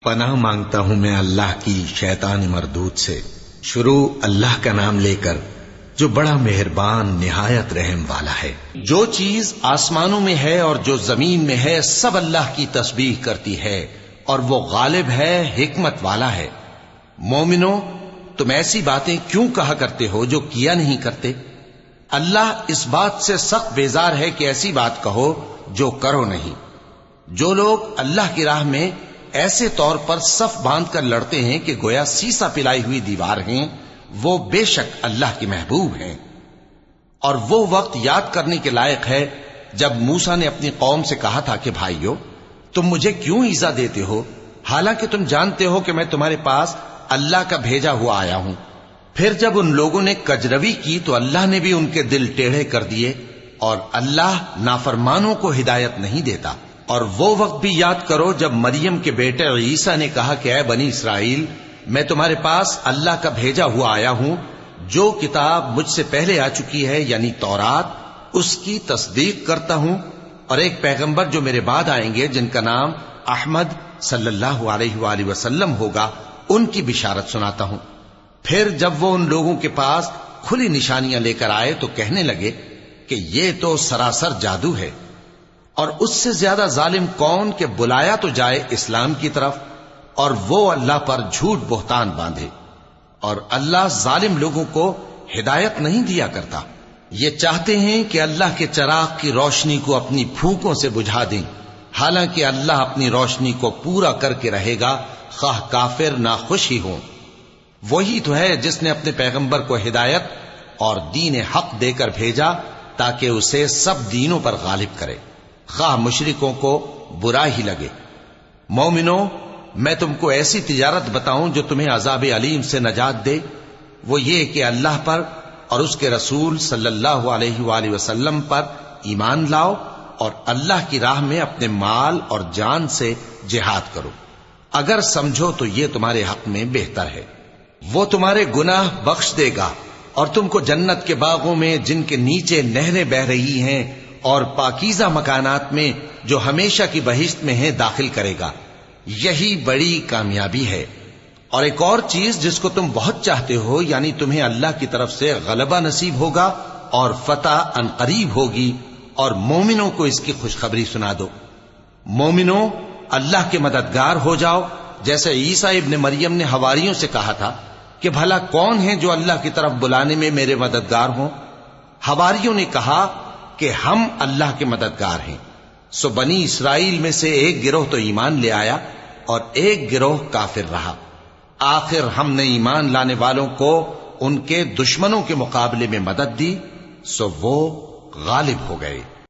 پناہ مانگتا ہوں میں اللہ کی شیطان مردود سے۔ شروع اللہ کا نام لے کر جو بڑا مہربان نہایت رحم والا ہے۔ جو چیز آسمانوں میں ہے اور جو زمین میں ہے سب اللہ کی تسبیح کرتی ہے، اور وہ غالب ہے، حکمت والا ہے۔ مومنو، تم ایسی باتیں کیوں کہا کرتے ہو جو کیا نہیں کرتے؟ اللہ اس بات سے سخت بیزار ہے کہ ایسی بات کہو جو کرو نہیں۔ جو لوگ اللہ کی راہ میں ایسے طور پر صف باندھ کر لڑتے ہیں کہ گویا سیسا پلائی ہوئی دیوار ہیں، وہ بے شک اللہ کے محبوب ہیں۔ اور وہ وقت یاد کرنے کے لائق ہے جب موسیٰ نے اپنی قوم سے کہا تھا کہ بھائیو، تم مجھے کیوں ایذا دیتے ہو، حالانکہ تم جانتے ہو کہ میں تمہارے پاس اللہ کا بھیجا ہوا آیا ہوں۔ پھر جب ان لوگوں نے کجروی کی تو اللہ نے بھی ان کے دل ٹیڑھے کر دیے، اور اللہ نافرمانوں کو ہدایت نہیں دیتا۔ اور وہ وقت بھی یاد کرو جب مریم کے بیٹے عیسیٰ نے کہا کہ اے بنی اسرائیل، میں تمہارے پاس اللہ کا بھیجا ہوا آیا ہوں، جو کتاب مجھ سے پہلے آ چکی ہے یعنی تورات، اس کی تصدیق کرتا ہوں، اور ایک پیغمبر جو میرے بعد آئیں گے جن کا نام احمد صلی اللہ علیہ وآلہ وسلم ہوگا، ان کی بشارت سناتا ہوں۔ پھر جب وہ ان لوگوں کے پاس کھلی نشانیاں لے کر آئے تو کہنے لگے کہ یہ تو سراسر جادو ہے، اور اس سے زیادہ ظالم کون کہ بلایا تو جائے اسلام کی طرف اور وہ اللہ پر جھوٹ بہتان باندھے۔ اور اللہ ظالم لوگوں کو ہدایت نہیں دیا کرتا۔ یہ چاہتے ہیں کہ اللہ کے چراغ کی روشنی کو اپنی پھونکوں سے بجھا دیں، حالانکہ اللہ اپنی روشنی کو پورا کر کے رہے گا، خواہ کافر ناخوش ہی ہوں۔ وہی تو ہے جس نے اپنے پیغمبر کو ہدایت اور دین حق دے کر بھیجا تاکہ اسے سب دینوں پر غالب کرے، خواہ مشرکوں کو برا ہی لگے۔ مومنو، میں تم کو ایسی تجارت بتاؤں جو تمہیں عذاب علیم سے نجات دے؟ وہ یہ کہ اللہ پر اور اس کے رسول صلی اللہ علیہ وآلہ وسلم پر ایمان لاؤ، اور اللہ کی راہ میں اپنے مال اور جان سے جہاد کرو۔ اگر سمجھو تو یہ تمہارے حق میں بہتر ہے۔ وہ تمہارے گناہ بخش دے گا، اور تم کو جنت کے باغوں میں جن کے نیچے نہریں بہ رہی ہیں اور پاکیزہ مکانات میں جو ہمیشہ کی بہشت میں ہیں داخل کرے گا۔ یہی بڑی کامیابی ہے۔ اور ایک اور چیز جس کو تم بہت چاہتے ہو، یعنی تمہیں اللہ کی طرف سے غلبہ نصیب ہوگا اور فتح عنقریب ہوگی، اور مومنوں کو اس کی خوشخبری سنا دو۔ مومنوں، اللہ کے مددگار ہو جاؤ، جیسے عیسیٰ ابن مریم نے حواریوں سے کہا تھا کہ بھلا کون ہے جو اللہ کی طرف بلانے میں میرے مددگار ہوں؟ حواریوں نے کہا کہ ہم اللہ کے مددگار ہیں۔ سو بنی اسرائیل میں سے ایک گروہ تو ایمان لے آیا اور ایک گروہ کافر رہا۔ آخر ہم نے ایمان لانے والوں کو ان کے دشمنوں کے مقابلے میں مدد دی، سو وہ غالب ہو گئے۔